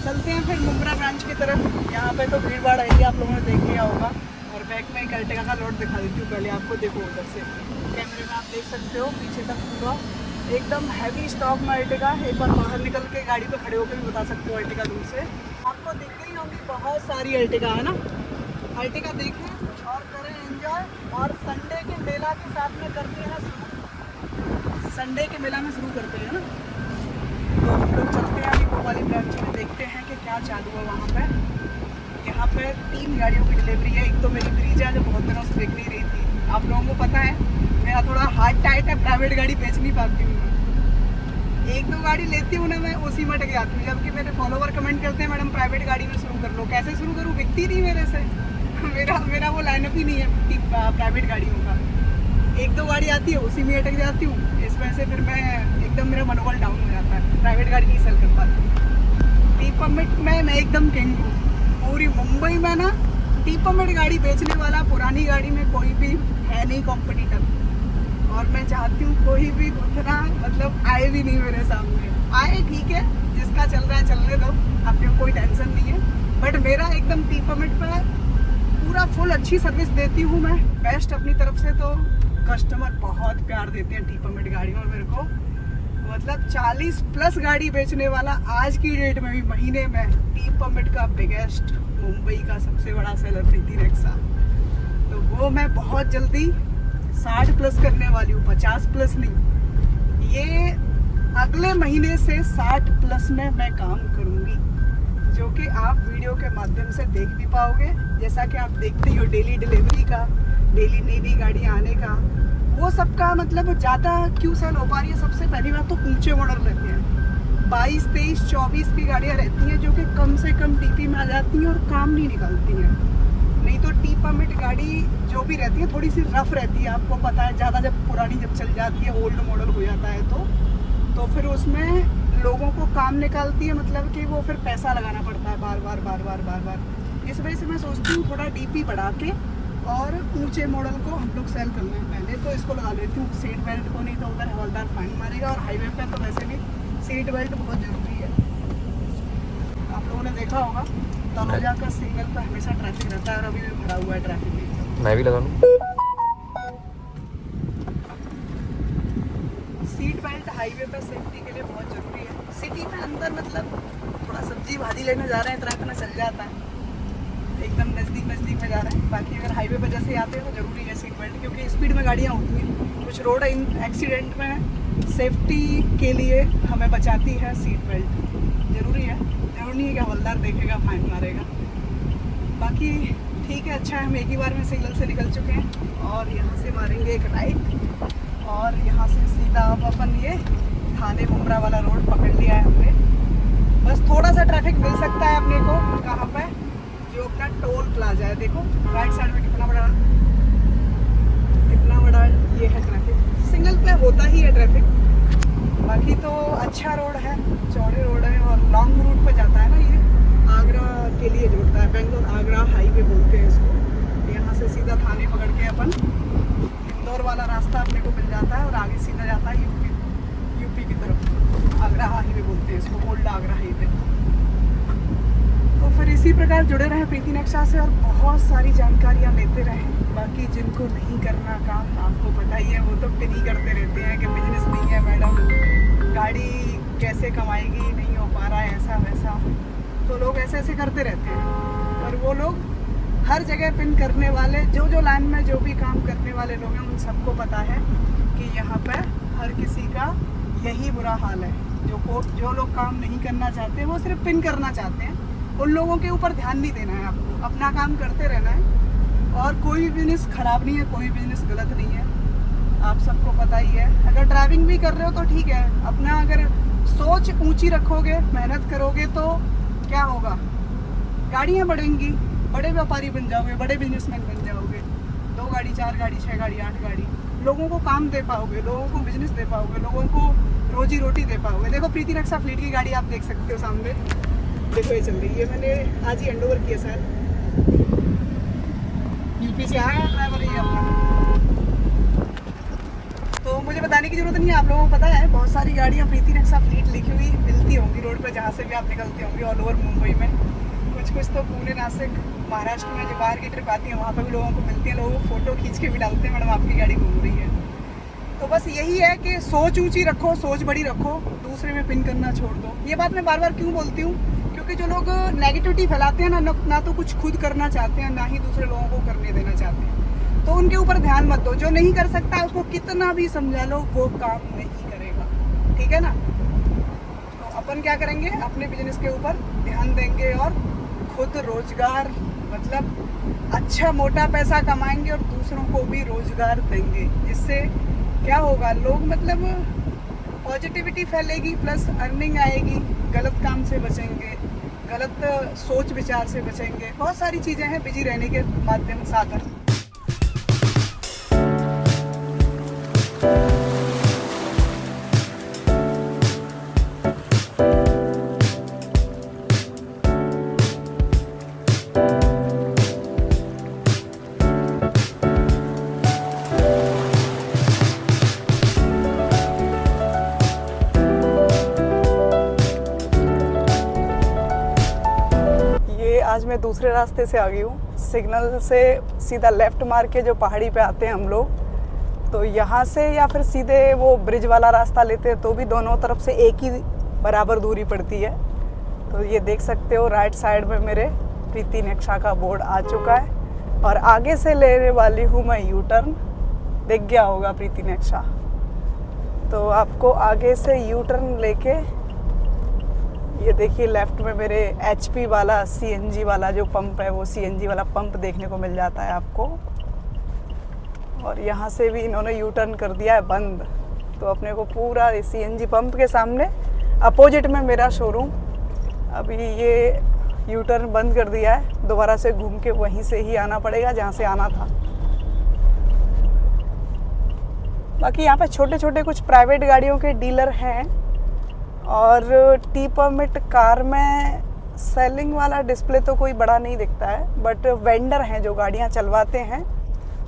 चलते हैं फिर मुंब्रा ब्रांच की तरफ। यहाँ पे तो भीड़ भाड़ है, आप लोगों ने देख लिया होगा। और बैक में एक अर्टिगा का लोड दिखा देती हूँ पहले आपको, देखो उधर से कैमरे में आप देख सकते हो पीछे तक पूरा एकदम हैवी स्टॉक में अर्टिगा। एक बार बाहर निकल के गाड़ी पे खड़े होकर भी बता सकते हो अर्टिगा दूर से। आपको दिख गई होंगी बहुत सारी अर्टिगा है ना। अर्टिगा देखें और करें एंजॉय, और संडे के मेला के साथ में करते हैं शुरू। संडे के मेला में शुरू करते हैं ना, तो हम लोग चलते हैं अभी वो वाली ब्रांच में, देखते हैं कि क्या चालू है वहाँ पे। यहाँ पे 3 गाड़ियों की डिलीवरी है। एक तो मेरी ब्रीजा जो बहुत दिनों से देख नहीं रही थी, आप लोगों को पता है मेरा थोड़ा हार्ट टाइट है, प्राइवेट गाड़ी बेच नहीं पाती हूँ। 1-2 गाड़ी लेती हूँ ना मैं, उसी में अटक जाती हूँ। जबकि मेरे फॉलोवर कमेंट करते हैं मैडम प्राइवेट गाड़ी में शुरू कर लो। कैसे शुरू करूँ, बिकती नहीं मेरे से। मेरा वो लाइनअप ही नहीं है प्राइवेट गाड़ियों का। 1-2 गाड़ी आती है उसी में अटक जाती हूँ। इस वजह से फिर मैं एकदम मेरा मनोबल डाउन हो जाता है, प्राइवेट गाड़ी नहीं सेल कर पाती। टी परमिट में मैं एकदम किंग हूँ पूरी मुंबई में ना। टी परमिट गाड़ी बेचने वाला पुरानी गाड़ी में कोई भी है नहीं कॉम्पिटिटर। और मैं चाहती हूँ कोई भी उतना मतलब आए भी नहीं मेरे सामने। आए ठीक है, जिसका चल रहा है चलने दो, आपको कोई टेंशन नहीं है। बट मेरा एकदम टी परमिट पे पूरा फुल अच्छी सर्विस देती हूँ मैं, बेस्ट अपनी तरफ से। तो कस्टमर बहुत प्यार देते हैं टी परमिट गाड़ियों में मेरे को। मतलब 40+ गाड़ी बेचने वाला आज की डेट में भी महीने में टी परमिट का बिगेस्ट मुंबई का सबसे बड़ा सेलर प्रीति नेक्सा। तो वो मैं बहुत जल्दी 60+ करने वाली हूँ, 50+ नहीं। ये अगले महीने से 60+ में मैं काम करूँगी, जो कि आप वीडियो के माध्यम से देख भी पाओगे। जैसा कि आप देखते ही हो डेली डिलीवरी का, डेली नई गाड़ी आने का, वो सबका मतलब ज़्यादा क्यों सेल हो पा रही है। सबसे पहली बात तो ऊंचे मॉडल रहते हैं, 22, 23, 24 की गाड़ियाँ रहती हैं जो कि कम से कम टीपी में आ जाती हैं और काम नहीं निकालती हैं। नहीं तो टी परमिट गाड़ी जो भी रहती है थोड़ी सी रफ रहती है, आपको पता है। ज़्यादा जब पुरानी जब चल जाती है, ओल्ड मॉडल हो जाता है तो फिर उसमें लोगों को काम निकालती है, मतलब कि वो फिर पैसा लगाना पड़ता है बार बार। इस वजह से मैं सोचती हूँ थोड़ा डीपी बढ़ा के और ऊंचे मॉडल को हम लोग सेल करना है। पहले तो इसको लगा लेती हूँ सीट बेल्ट को, नहीं तो उधर हवलदार फाइन मारेगा। और हाईवे पे तो वैसे भी सीट बेल्ट बहुत ज़रूरी है। आप लोगों ने देखा होगा तलोजा का सिग्नल पर हमेशा ट्रैफिक रहता है, और अभी भी भरा हुआ है ट्रैफिक। मैं भी लगा लूँ। सीट बेल्ट हाईवे पर सेफ्टी के लिए बहुत ज़रूरी है। सिटी में अंदर मतलब थोड़ा सब्जी भाजी लेने जा रहे हैं इतना चल जाता है, एकदम नज़दीक में जा रहे हैं। बाकी अगर हाईवे पर जैसे आते हैं तो ज़रूरी है सीट बेल्ट, क्योंकि स्पीड में गाड़ियाँ होती हैं। कुछ रोड एक्सीडेंट में सेफ्टी के लिए हमें बचाती है सीट बेल्ट, ज़रूरी है। ज़रूरी नहीं है कि हवलदार देखेगा फाइन मारेगा। बाकी ठीक है, अच्छा है हम एक ही बार में सिग्नल से निकल चुके हैं। और यहाँ से मारेंगे एक राइट, और यहाँ से सीधा आप अपन ये थाने मुंब्रा वाला रोड पकड़ लिया है हमने। बस थोड़ा सा ट्रैफिक मिल सकता है अपने को, कहाँ पे, जो अपना टोल प्लाजा है। देखो राइट साइड में कितना बड़ा ये है ट्रैफिक। सिग्नल पे होता ही है ट्रैफिक। बाकी तो अच्छा रोड है, चौड़े रोड है, और लॉन्ग रूट पे जाता है ना। ये आगरा के लिए जोड़ता है, बेंगलोर आगरा हाईवे बोलते हैं इसको। यहाँ से सीधा थाने पकड़ के अपन इंदौर वाला रास्ता अपने को मिल जाता है, और आगे सीधा जाता है यूपी की तरफ। आगरा हाईवे बोलते हैं इसको, ओल्ड आगरा हाईवे। तो फिर इसी प्रकार जुड़े रहे प्रीति नेक्सा से, और बहुत सारी जानकारियाँ लेते रहें। बाकी जिनको नहीं करना काम, आपको पता ही है, वो तो पिन ही करते रहते हैं कि बिजनेस नहीं है मैडम, गाड़ी कैसे कमाएगी, नहीं हो पा रहा है ऐसा वैसा। तो लोग ऐसे करते रहते हैं, पर वो लोग हर जगह पिन करने वाले, जो लाइन में जो भी काम करने वाले लोग हैं, उन सबको पता है कि यहाँ पर हर किसी का यही बुरा हाल है। जो लोग काम नहीं करना चाहते, वो सिर्फ पिन करना चाहते हैं। उन लोगों के ऊपर ध्यान नहीं देना है आपको, अपना काम करते रहना है। और कोई भी बिजनेस ख़राब नहीं है, कोई बिजनेस गलत नहीं है, आप सबको पता ही है। अगर ड्राइविंग भी कर रहे हो तो ठीक है, अपना अगर सोच ऊंची रखोगे, मेहनत करोगे, तो क्या होगा, गाड़ियाँ बढ़ेंगी, बड़े व्यापारी बन जाओगे, बड़े बिजनेसमैन बन जाओगे। 2 गाड़ी, 4 गाड़ी, 6 गाड़ी, 8 गाड़ी, लोगों को काम दे पाओगे, लोगों को बिजनेस दे पाओगे, लोगों को रोजी रोटी दे पाओगे। देखो प्रीति नेक्सा फ्लीट की गाड़ी आप देख सकते हो सामने, देखो ये चल रही है। मैंने आज ही हैंडओवर किया सर, यूपी से आया ड्राइवर ये अपना। तो मुझे बताने की जरूरत नहीं है, आप लोगों को पता है बहुत सारी गाड़ियाँ प्रीति नेक्सा फ्लीट लिखी हुई मिलती होंगी रोड रोड पे जहाँ से भी आप निकलते होंगे ऑल ओवर मुंबई में, कुछ तो पुणे, नासिक, महाराष्ट्र में जो बाहर की ट्रिप आती है वहाँ पर भी लोगों को मिलती है, लोगों को फ़ोटो खींच के भी डालते हैं, मैडम आपकी गाड़ी घूम रही है। तो बस यही है कि सोच ऊँची रखो, सोच बड़ी रखो, दूसरे में पिन करना छोड़ दो। ये बात मैं बार बार क्यों बोलती हूँ, क्योंकि जो लोग नेगेटिविटी फैलाते हैं ना तो कुछ खुद करना चाहते हैं, ना ही दूसरे लोगों को करने देना चाहते हैं। तो उनके ऊपर ध्यान मत दो। जो नहीं कर सकता उसको कितना भी समझा लो वो काम नहीं करेगा, ठीक है ना। तो अपन क्या करेंगे, अपने बिजनेस के ऊपर ध्यान देंगे और खुद रोजगार मतलब अच्छा मोटा पैसा कमाएंगे और दूसरों को भी रोजगार देंगे। इससे क्या होगा, लोग मतलब पॉजिटिविटी फैलेगी, प्लस अर्निंग आएगी, गलत काम से बचेंगे, गलत सोच विचार से बचेंगे। बहुत सारी चीज़ें हैं बिजी रहने के माध्यम साधन। आज मैं दूसरे रास्ते से आ गई हूँ, सिग्नल से सीधा लेफ़्ट मार के जो पहाड़ी पे आते हैं हम लोग, तो यहाँ से या फिर सीधे वो ब्रिज वाला रास्ता लेते हैं तो भी दोनों तरफ से एक ही बराबर दूरी पड़ती है। तो ये देख सकते हो राइट साइड में मेरे प्रीति नेक्सा का बोर्ड आ चुका है और आगे से लेने वाली हूँ मैं यू टर्न। दिख गया होगा प्रीति नेक्सा। तो आपको आगे से यू टर्न लेके ये देखिए लेफ्ट में मेरे HP वाला CNG वाला जो पंप है, वो CNG वाला पंप देखने को मिल जाता है आपको। और यहाँ से भी इन्होंने यू टर्न कर दिया है बंद, तो अपने को पूरा CNG पंप के सामने अपोजिट में मेरा शोरूम। अभी ये यू टर्न बंद कर दिया है, दोबारा से घूम के वहीं से ही आना पड़ेगा जहाँ से आना था। बाकी यहाँ पे छोटे छोटे कुछ प्राइवेट गाड़ियों के डीलर हैं और टी परमिट कार में सेलिंग वाला डिस्प्ले तो कोई बड़ा नहीं दिखता है, बट वेंडर हैं जो गाड़ियाँ चलवाते हैं।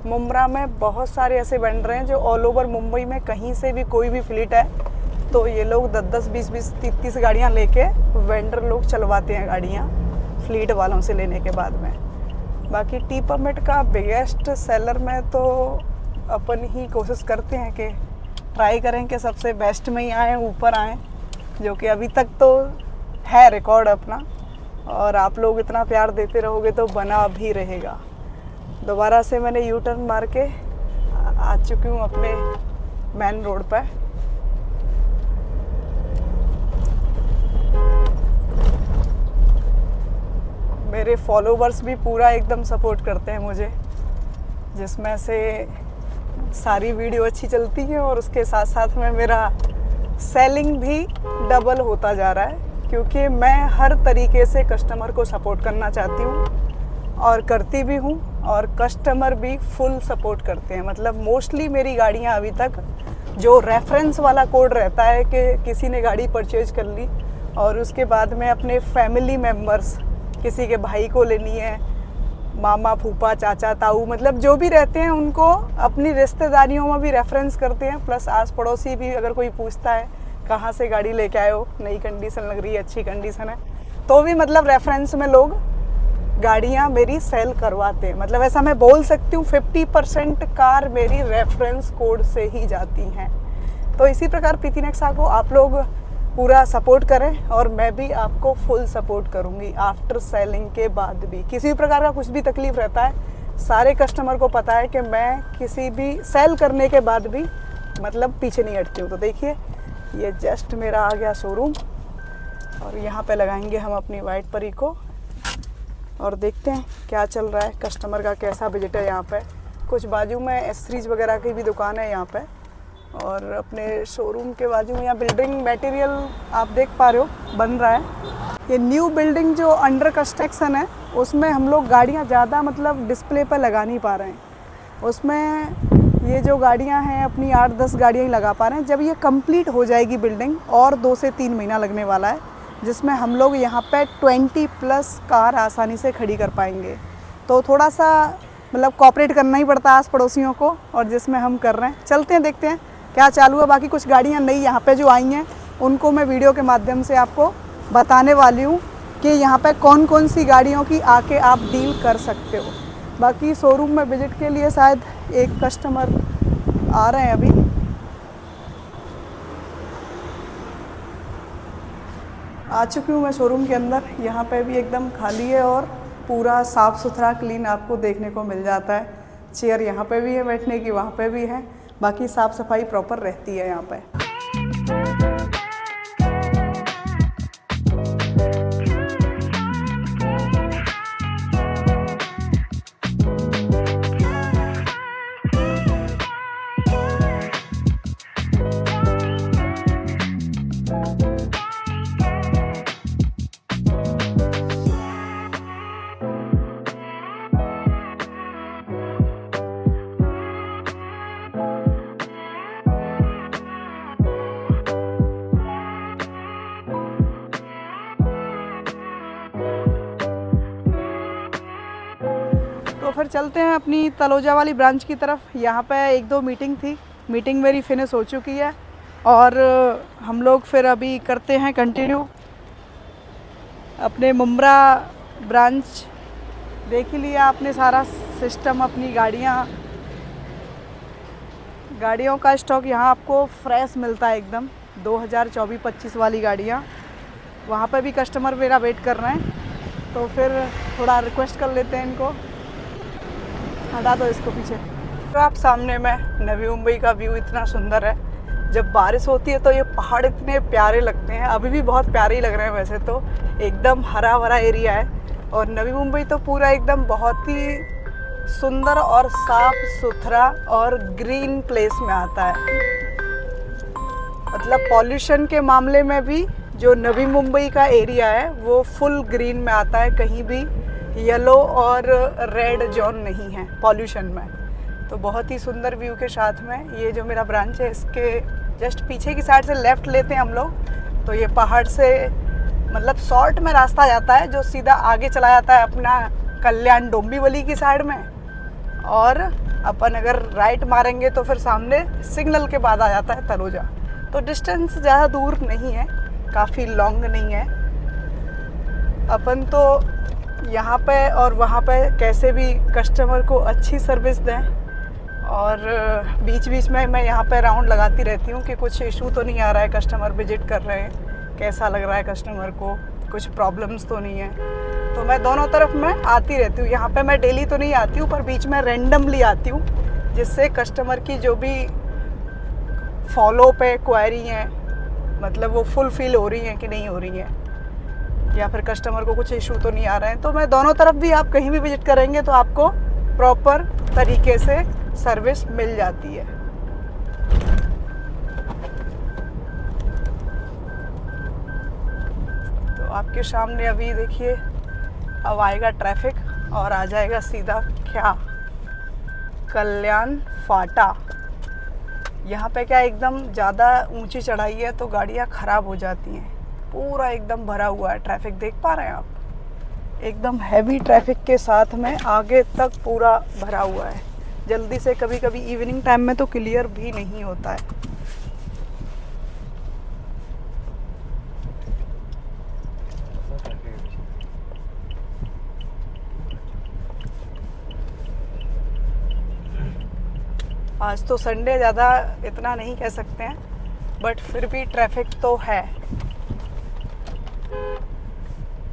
मुंब्रा में बहुत सारे ऐसे वेंडर हैं जो ऑल ओवर मुंबई में कहीं से भी कोई भी फ्लीट है तो ये लोग 10-10, 20-20, 30-30 गाड़ियाँ लेके वेंडर लोग चलवाते हैं गाड़ियाँ फ्लीट वालों से लेने के बाद में। बाकी टी परमिट का बिगेस्ट सेलर में तो अपन ही कोशिश करते हैं कि ट्राई करें कि सबसे बेस्ट में ही आएँ, ऊपर आएँ, जो कि अभी तक तो है रिकॉर्ड अपना। और आप लोग इतना प्यार देते रहोगे तो बना भी रहेगा। दोबारा से मैंने यू टर्न मार के आ चुकी हूँ अपने मेन रोड पर। मेरे फॉलोवर्स भी पूरा एकदम सपोर्ट करते हैं मुझे, जिसमें से सारी वीडियो अच्छी चलती है और उसके साथ साथ में मेरा सेलिंग भी डबल होता जा रहा है, क्योंकि मैं हर तरीके से कस्टमर को सपोर्ट करना चाहती हूँ और करती भी हूँ, और कस्टमर भी फुल सपोर्ट करते हैं। मतलब मोस्टली मेरी गाड़ियाँ अभी तक जो रेफरेंस वाला कोड रहता है कि किसी ने गाड़ी परचेज कर ली और उसके बाद में अपने फैमिली मेम्बर्स, किसी के भाई को लेनी है, मामा, फूफा, चाचा, ताऊ, मतलब जो भी रहते हैं उनको अपनी रिश्तेदारियों में भी रेफरेंस करते हैं। प्लस आस पड़ोसी भी अगर कोई पूछता है कहाँ से गाड़ी लेके आए हो, नई कंडीशन लग रही है, अच्छी कंडीशन है, तो भी मतलब रेफरेंस में लोग गाड़ियाँ मेरी सेल करवाते हैं। मतलब ऐसा मैं बोल सकती हूँ 50% कार मेरी रेफरेंस कोड से ही जाती हैं। तो इसी प्रकार प्रीति नेक्सा को आप लोग पूरा सपोर्ट करें और मैं भी आपको फुल सपोर्ट करूंगी आफ्टर सेलिंग के बाद भी। किसी भी प्रकार का कुछ भी तकलीफ़ रहता है, सारे कस्टमर को पता है कि मैं किसी भी सेल करने के बाद भी मतलब पीछे नहीं हटती हूँ। तो देखिए ये जस्ट मेरा आ गया शोरूम और यहाँ पे लगाएंगे हम अपनी वाइट परी को और देखते हैं क्या चल रहा है, कस्टमर का कैसा बजट है। यहाँ पे कुछ बाजू में एसेसरीज वगैरह की भी दुकान है यहाँ पे, और अपने शोरूम के बाजू में यहाँ बिल्डिंग मटेरियल आप देख पा रहे हो बन रहा है। ये न्यू बिल्डिंग जो अंडर कंस्ट्रक्शन है उसमें हम लोग गाड़ियाँ ज़्यादा मतलब डिस्प्ले पर लगा नहीं पा रहे हैं। उसमें ये जो गाड़ियाँ हैं अपनी 8-10 गाड़ियाँ ही लगा पा रहे हैं। जब ये कंप्लीट हो जाएगी बिल्डिंग और 2 से 3 महीना लगने वाला है, जिसमें हम लोग यहाँ पे 20+ कार आसानी से खड़ी कर पाएंगे। तो थोड़ा सा मतलब कोऑपरेट करना ही पड़ता है आस पड़ोसियों को, और जिसमें हम कर रहे हैं। चलते हैं देखते हैं क्या चालू है। बाकी कुछ गाड़ियाँ नई यहाँ पे जो आई हैं उनको मैं वीडियो के माध्यम से आपको बताने वाली हूँ कि यहाँ पे कौन कौन सी गाड़ियों की आके आप डील कर सकते हो। बाकी शोरूम में विज़िट के लिए शायद एक कस्टमर आ रहे हैं अभी। आ चुकी हूँ मैं शोरूम के अंदर। यहाँ पे भी एकदम खाली है और पूरा साफ़ सुथरा क्लीन आपको देखने को मिल जाता है। चेयर यहाँ पे भी है बैठने की, वहाँ पे भी है। बाकी साफ़ सफाई प्रॉपर रहती है यहाँ पे। तो फिर चलते हैं अपनी तलोजा वाली ब्रांच की तरफ। यहाँ पे एक दो मीटिंग थी, मीटिंग मेरी फिनिश हो चुकी है और हम लोग फिर अभी करते हैं कंटिन्यू अपने मुंब्रा ब्रांच। देख ही लिया आपने सारा सिस्टम, अपनी गाड़ियों का स्टॉक यहाँ आपको फ्रेश मिलता है एकदम। 2024-25 वाली गाड़ियाँ। वहाँ पे भी कस्टमर मेरा वेट कर रहे हैं, तो फिर थोड़ा रिक्वेस्ट कर लेते हैं इनको। हटा दो इसको पीछे। तो आप सामने में नवी मुंबई का व्यू इतना सुंदर है। जब बारिश होती है तो ये पहाड़ इतने प्यारे लगते हैं। अभी भी बहुत प्यारे ही लग रहे हैं वैसे तो। एकदम हरा भरा एरिया है और नवी मुंबई तो पूरा एकदम बहुत ही सुंदर और साफ सुथरा और ग्रीन प्लेस में आता है। मतलब पॉल्यूशन के मामले में भी जो नवी मुंबई का एरिया है वो फुल ग्रीन में आता है। कहीं भी येलो और रेड जोन नहीं है पॉल्यूशन में। तो बहुत ही सुंदर व्यू के साथ में ये जो मेरा ब्रांच है, इसके जस्ट पीछे की साइड से लेफ़्ट लेते हैं हम लोग तो ये पहाड़ से मतलब शॉर्ट में रास्ता जाता है जो सीधा आगे चला जाता है अपना कल्याण डोंबिवली की साइड में। और अपन अगर राइट मारेंगे तो फिर सामने सिग्नल के बाद आ जाता है तलोजा। तो डिस्टेंस ज़्यादा दूर नहीं है, काफ़ी लॉन्ग नहीं है। अपन तो यहाँ पे और वहाँ पे कैसे भी कस्टमर को अच्छी सर्विस दें। और बीच बीच में मैं यहाँ पे राउंड लगाती रहती हूँ कि कुछ इशू तो नहीं आ रहा है, कस्टमर विजिट कर रहे हैं, कैसा लग रहा है कस्टमर को, कुछ प्रॉब्लम्स तो नहीं है। तो मैं दोनों तरफ में आती रहती हूँ। यहाँ पे मैं डेली तो नहीं आती हूँ पर बीच में रैंडमली आती हूँ, जिससे कस्टमर की जो भी फॉलो पे क्वेरी हैं मतलब वो फुलफिल हो रही हैं कि नहीं हो रही हैं, या फिर कस्टमर को कुछ इशू तो नहीं आ रहे हैं। तो मैं दोनों तरफ भी, आप कहीं भी विजिट करेंगे तो आपको प्रॉपर तरीके से सर्विस मिल जाती है। तो आपके सामने अभी देखिए अब आएगा ट्रैफिक और आ जाएगा सीधा क्या कल्याण फाटा। यहाँ पे क्या एकदम ज़्यादा ऊंची चढ़ाई है तो गाड़ियाँ ख़राब हो जाती हैं। पूरा एकदम भरा हुआ है ट्रैफिक, देख पा रहे हैं आप। एकदम हैवी ट्रैफिक के साथ में आगे तक पूरा भरा हुआ है। जल्दी से कभी कभी इवनिंग टाइम में तो क्लियर भी नहीं होता है। आज तो संडे, ज़्यादा इतना नहीं कह सकते हैं बट फिर भी ट्रैफिक तो है।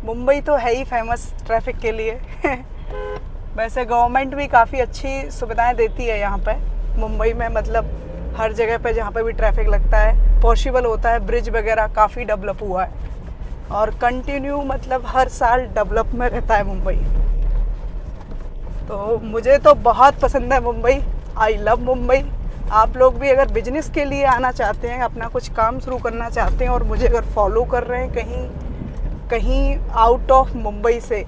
मुंबई तो है ही फेमस ट्रैफिक के लिए वैसे गवर्नमेंट भी काफ़ी अच्छी सुविधाएं देती है यहाँ पे मुंबई में। मतलब हर जगह पे जहाँ पे भी ट्रैफिक लगता है पॉसिबल होता है। ब्रिज वगैरह काफ़ी डेवलप हुआ है और कंटिन्यू मतलब हर साल डेवलप में रहता है मुंबई। तो मुझे तो बहुत पसंद है मुंबई। I love Mumbai. आप लोग भी अगर बिजनेस के लिए आना चाहते हैं, अपना कुछ काम शुरू करना चाहते हैं और मुझे अगर फॉलो कर रहे हैं कहीं आउट ऑफ मुंबई से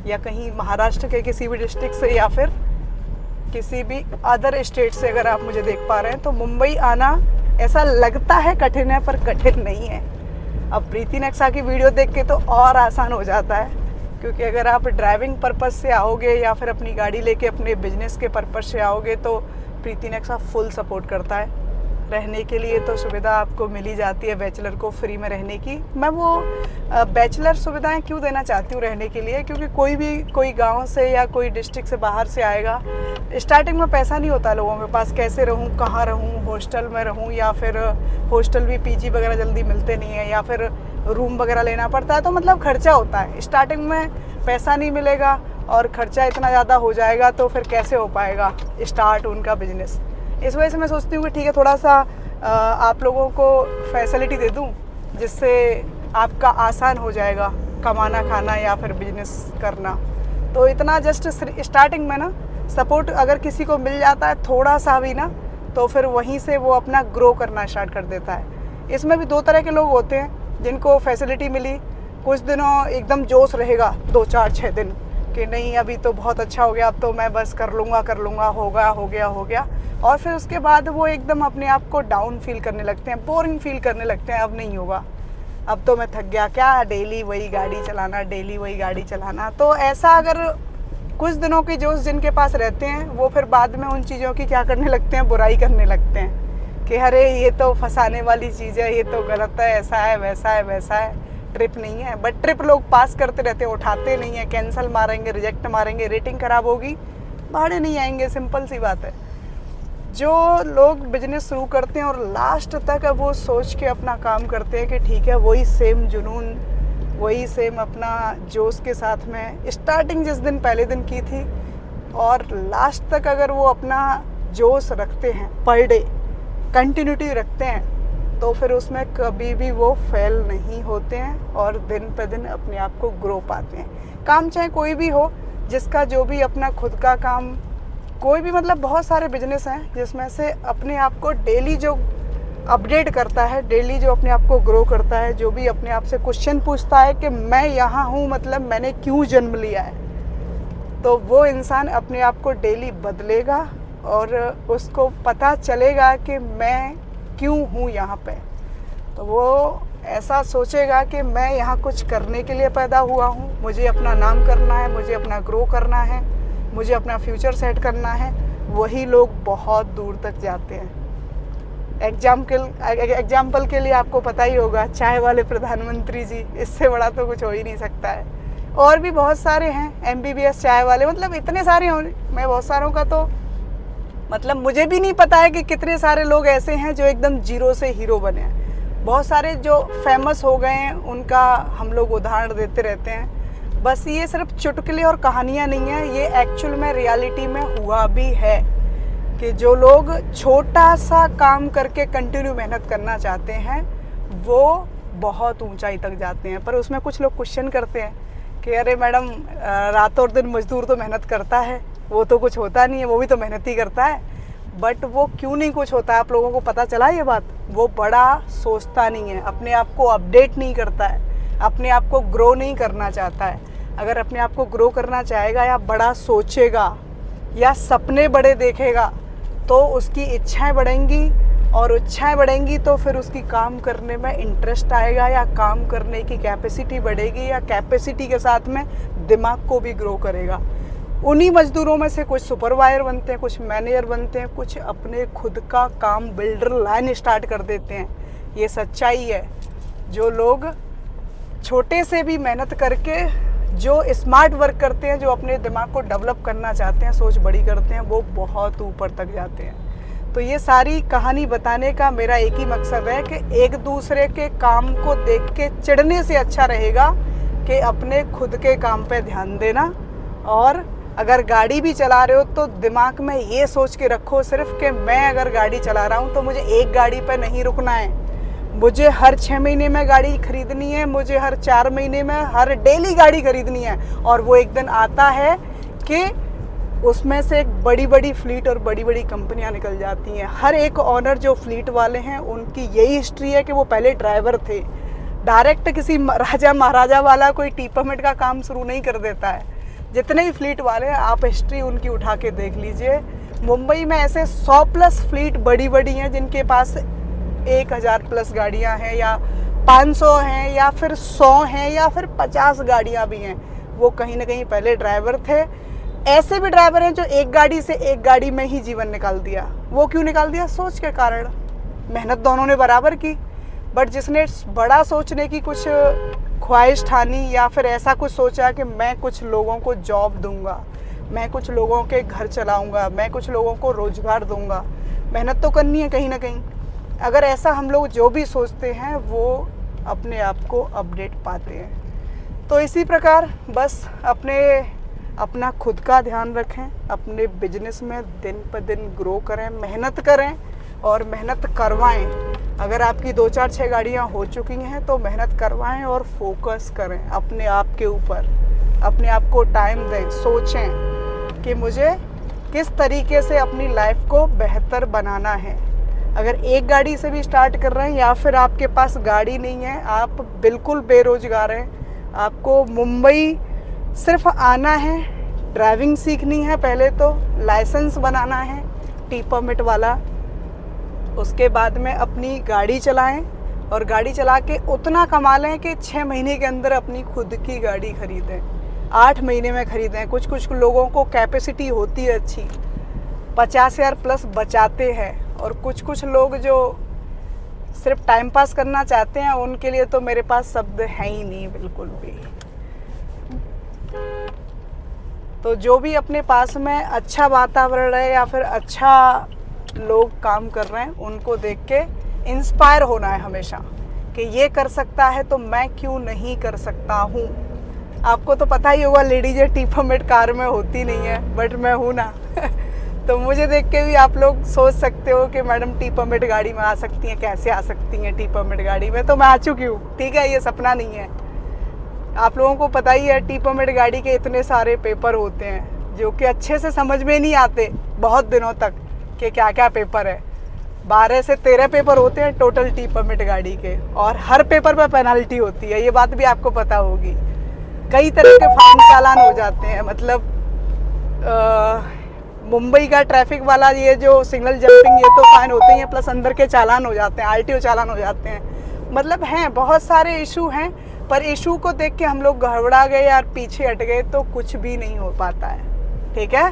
या कहीं महाराष्ट्र के किसी भी डिस्ट्रिक्ट से या फिर किसी भी अदर स्टेट से अगर आप मुझे देख पा रहे हैं, तो मुंबई आना ऐसा लगता है कठिन है पर कठिन नहीं है। अब प्रीति नेक्सा की वीडियो देख के तो और आसान हो जाता है, क्योंकि अगर आप ड्राइविंग पर्पस से आओगे या फिर अपनी गाड़ी लेके अपने बिजनेस के पर्पस से आओगे तो प्रीति नेक्सा फुल सपोर्ट करता है। रहने के लिए तो सुविधा आपको मिल ही जाती है बैचलर को फ्री में रहने की। मैं वो बैचलर सुविधाएं क्यों देना चाहती हूँ रहने के लिए, क्योंकि कोई गांव से या कोई डिस्ट्रिक्ट से बाहर से आएगा, स्टार्टिंग में पैसा नहीं होता लोगों के पास, कैसे रहूँ, कहाँ रहूँ, हॉस्टल में रहूँ या फिर हॉस्टल भी पीजी वगैरह जल्दी मिलते नहीं है, या फिर रूम वगैरह लेना पड़ता है, तो मतलब खर्चा होता है। स्टार्टिंग में पैसा नहीं मिलेगा और खर्चा इतना ज़्यादा हो जाएगा तो फिर कैसे हो पाएगा स्टार्ट उनका बिजनेस। इस वजह से मैं सोचती हूँ कि ठीक है, थोड़ा सा आप लोगों को फैसिलिटी दे दूँ जिससे आपका आसान हो जाएगा कमाना खाना या फिर बिजनेस करना। तो इतना जस्ट स्टार्टिंग में ना सपोर्ट अगर किसी को मिल जाता है थोड़ा सा भी ना, तो फिर वहीं से वो अपना ग्रो करना स्टार्ट कर देता है। इसमें भी दो तरह के लोग होते हैं, जिनको फैसिलिटी मिली, कुछ दिनों एकदम जोश रहेगा 2 4 6 दिन कि नहीं अभी तो बहुत अच्छा हो गया, अब तो मैं बस कर लूँगा, हो गया। और फिर उसके बाद वो एकदम अपने आप को डाउन फील करने लगते हैं, बोरिंग फील करने लगते हैं, अब नहीं होगा, अब तो मैं थक गया, क्या डेली वही गाड़ी चलाना। तो ऐसा अगर कुछ दिनों के जोश जिनके पास रहते हैं, वो फिर बाद में उन चीज़ों की क्या करने लगते हैं, बुराई करने लगते हैं कि अरे ये तो फंसाने वाली चीज़ है, ये तो गलत है, ऐसा है वैसा है, ट्रिप नहीं है। बट ट्रिप लोग पास करते रहते हैं, उठाते नहीं है, कैंसिल मारेंगे, रिजेक्ट मारेंगे, रेटिंग ख़राब होगी, भाड़े नहीं आएंगे, सिंपल सी बात है। जो लोग बिजनेस शुरू करते हैं और लास्ट तक वो सोच के अपना काम करते हैं कि ठीक है, वही सेम जुनून, वही सेम अपना जोश के साथ में स्टार्टिंग जिस दिन पहले दिन की थी और लास्ट तक अगर वो अपना जोश रखते हैं, पर डे कंटिन्यूटी रखते हैं, तो फिर उसमें कभी भी वो फेल नहीं होते हैं और दिन पे दिन अपने आप को ग्रो पाते हैं। काम चाहे कोई भी हो, जिसका जो भी अपना खुद का काम, कोई भी मतलब बहुत सारे बिजनेस हैं जिसमें से अपने आप को डेली जो अपडेट करता है, डेली जो अपने आप को ग्रो करता है, जो भी अपने आप से क्वेश्चन पूछता है कि मैं यहाँ हूँ, मतलब मैंने क्यों जन्म लिया है, तो वो इंसान अपने आप को डेली बदलेगा और उसको पता चलेगा कि मैं क्यों हूँ यहाँ पे। तो वो ऐसा सोचेगा कि मैं यहाँ कुछ करने के लिए पैदा हुआ हूँ, मुझे अपना नाम करना है, मुझे अपना ग्रो करना है, मुझे अपना फ्यूचर सेट करना है। वही लोग बहुत दूर तक जाते हैं। एग्जाम्पल के लिए आपको पता ही होगा, चाय वाले प्रधानमंत्री जी, इससे बड़ा तो कुछ हो ही नहीं सकता है। और भी बहुत सारे हैं MBBS चाय वाले, मतलब इतने सारे हैं, मैं बहुत सारों का तो मतलब मुझे भी नहीं पता है कि कितने सारे लोग ऐसे हैं जो एकदम जीरो से हीरो बने हैं। बहुत सारे जो फेमस हो गए हैं उनका हम लोग उदाहरण देते रहते हैं। बस ये सिर्फ चुटकुले और कहानियाँ नहीं हैं, ये एक्चुअल में रियलिटी में हुआ भी है कि जो लोग छोटा सा काम करके कंटिन्यू मेहनत करना चाहते हैं वो बहुत ऊंचाई तक जाते हैं। पर उसमें कुछ लोग क्वेश्चन करते हैं कि अरे मैडम, रात और दिन मजदूर तो मेहनत करता है, वो तो कुछ होता नहीं है, वो भी तो मेहनत ही करता है। बट वो क्यों नहीं कुछ होता है, आप लोगों को पता चला ये बात? वो बड़ा सोचता नहीं है, अपने आप को अपडेट नहीं करता है, अपने आप को ग्रो नहीं करना चाहता है। अगर अपने आप को ग्रो करना चाहेगा या बड़ा सोचेगा या सपने बड़े देखेगा तो उसकी इच्छाएं बढ़ेंगी, और इच्छाएं बढ़ेंगी तो फिर उसकी काम करने में इंटरेस्ट आएगा या काम करने की कैपेसिटी बढ़ेगी, या कैपेसिटी के साथ में दिमाग को भी ग्रो करेगा। उन्हीं मजदूरों में से कुछ सुपरवाइजर बनते हैं, कुछ मैनेजर बनते हैं, कुछ अपने खुद का काम बिल्डर लाइन स्टार्ट कर देते हैं। ये सच्चाई है। जो लोग छोटे से भी मेहनत करके जो स्मार्ट वर्क करते हैं, जो अपने दिमाग को डेवलप करना चाहते हैं, सोच बड़ी करते हैं, वो बहुत ऊपर तक जाते हैं। तो ये सारी कहानी बताने का मेरा एक ही मकसद है कि एक दूसरे के काम को देख के चिढ़ने से अच्छा रहेगा कि अपने खुद के काम पे ध्यान देना। और अगर गाड़ी भी चला रहे हो तो दिमाग में ये सोच के रखो सिर्फ कि मैं अगर गाड़ी चला रहा हूँ तो मुझे एक गाड़ी पे नहीं रुकना है, मुझे हर 6 महीने में गाड़ी खरीदनी है, मुझे हर 4 महीने में, हर डेली गाड़ी खरीदनी है। और वो एक दिन आता है कि उसमें से एक बड़ी बड़ी फ्लीट और बड़ी बड़ी कंपनियां निकल जाती हैं। हर एक ऑनर जो फ्लीट वाले हैं उनकी यही हिस्ट्री है कि वो पहले ड्राइवर थे। डायरेक्ट किसी राजा महाराजा वाला कोई टी परमिट का काम शुरू नहीं कर देता है। जितने भी फ्लीट वाले हैं आप हिस्ट्री उनकी उठा के देख लीजिए। मुंबई में ऐसे 100+ फ्लीट बड़ी बड़ी हैं जिनके पास 1000+ गाड़ियां हैं, या 500 हैं, या फिर 100 हैं, या फिर 50 गाड़ियां भी हैं। वो कहीं ना कहीं पहले ड्राइवर थे। ऐसे भी ड्राइवर हैं जो एक गाड़ी से एक गाड़ी में ही जीवन निकाल दिया। वो क्यों निकाल दिया? सोच के कारण। मेहनत दोनों ने बराबर की। बट जिसने बड़ा सोचने की कुछ ख्वाहिश ठानी या फिर ऐसा कुछ सोचा कि मैं कुछ लोगों को जॉब दूंगा, मैं कुछ लोगों के घर चलाऊंगा, मैं कुछ लोगों को रोज़गार दूंगा, मेहनत तो करनी है कहीं ना कहीं। अगर ऐसा हम लोग जो भी सोचते हैं वो अपने आप को अपडेट पाते हैं। तो इसी प्रकार बस अपना खुद का ध्यान रखें, अपने बिजनेस में दिन पर दिन ग्रो करें, मेहनत करें और मेहनत करवाएं। अगर आपकी 2 4 6 गाड़ियाँ हो चुकी हैं तो मेहनत करवाएं और फोकस करें अपने आप के ऊपर, अपने आप को टाइम दें, सोचें कि मुझे किस तरीके से अपनी लाइफ को बेहतर बनाना है। अगर एक गाड़ी से भी स्टार्ट कर रहे हैं या फिर आपके पास गाड़ी नहीं है, आप बिल्कुल बेरोजगार हैं, आपको मुंबई सिर्फ आना है, ड्राइविंग सीखनी है, पहले तो लाइसेंस बनाना है टी परमिट वाला, उसके बाद में अपनी गाड़ी चलाएं और गाड़ी चला के उतना कमा लें कि 6 महीने के अंदर अपनी खुद की गाड़ी खरीदें, 8 महीने में खरीदें। कुछ लोगों को कैपेसिटी होती है अच्छी, 50,000 प्लस बचाते हैं, और कुछ लोग जो सिर्फ टाइम पास करना चाहते हैं उनके लिए तो मेरे पास शब्द है ही नहीं बिल्कुल भी। तो जो भी अपने पास में अच्छा वातावरण है या फिर अच्छा लोग काम कर रहे हैं उनको देख के इंस्पायर होना है हमेशा कि ये कर सकता है तो मैं क्यों नहीं कर सकता हूँ। आपको तो पता ही होगा लेडीज़ें टी परमिट कार में होती नहीं है, बट मैं हूँ ना तो मुझे देख के भी आप लोग सोच सकते हो कि मैडम टी परमिट गाड़ी में आ सकती हैं, कैसे आ सकती हैं टी परमिट गाड़ी में। तो मैं आ चुकी हूँ, ठीक है, ये सपना नहीं है। आप लोगों को पता ही है टी परमिट गाड़ी के इतने सारे पेपर होते हैं जो कि अच्छे से समझ में नहीं आते बहुत दिनों तक कि क्या क्या पेपर है। 12 से 13 पेपर होते हैं टोटल टी परमिट गाड़ी के, और हर पेपर पर पेनल्टी होती है, ये बात भी आपको पता होगी। कई तरह के फाइन चालान हो जाते हैं, मतलब मुंबई का ट्रैफिक वाला ये जो सिग्नल जंपिंग ये तो फाइन होते ही हैं, प्लस अंदर के चालान हो जाते हैं, आरटीओ चालान हो जाते हैं। मतलब हैं बहुत सारे इशू हैं, पर इशू को देख के हम लोग घबरा गए यार, पीछे हट गए तो कुछ भी नहीं हो पाता है। ठीक है,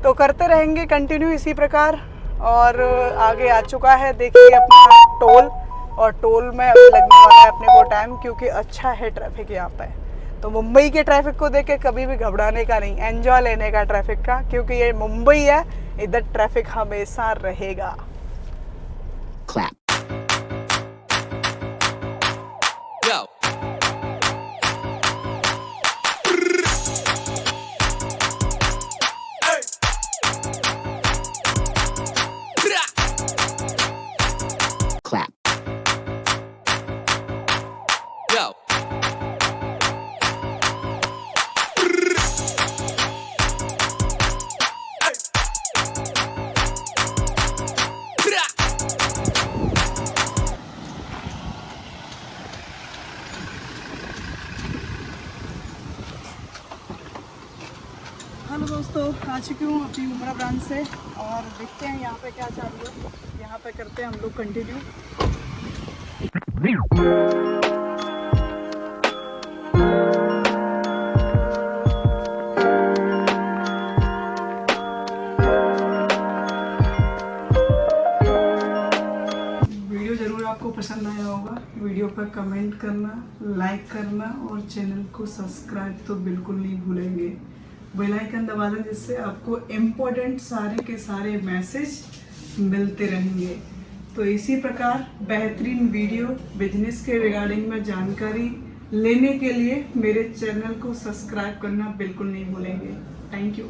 तो करते रहेंगे कंटिन्यू इसी प्रकार। और आगे आ चुका है देखिए अपना टोल, और टोल में अभी लगने वाला है अपने को टाइम, क्योंकि अच्छा है ट्रैफिक यहाँ पे। तो मुंबई के ट्रैफिक को देख के कभी भी घबराने का नहीं, एंजॉय लेने का ट्रैफिक का, क्योंकि ये मुंबई है, इधर ट्रैफिक हमेशा रहेगा। Clap. Go. Clap. Go. Hello दोस्तों, आ चुकी हूँ अपनी उमरा ब्रांच से, और देखते हैं यहाँ पे क्या चालू है। यहाँ पे करते हैं हम लोग कंटिन्यू। वीडियो ज़रूर आपको पसंद आया होगा, वीडियो पर कमेंट करना, लाइक करना और चैनल को सब्सक्राइब तो बिल्कुल नहीं भूलेंगे। बेल आइकन दबा दें जिससे आपको इम्पोर्टेंट सारे के सारे मैसेज मिलते रहेंगे। तो इसी प्रकार बेहतरीन वीडियो बिजनेस के रिगार्डिंग में जानकारी लेने के लिए मेरे चैनल को सब्सक्राइब करना बिल्कुल नहीं भूलेंगे। Thank you.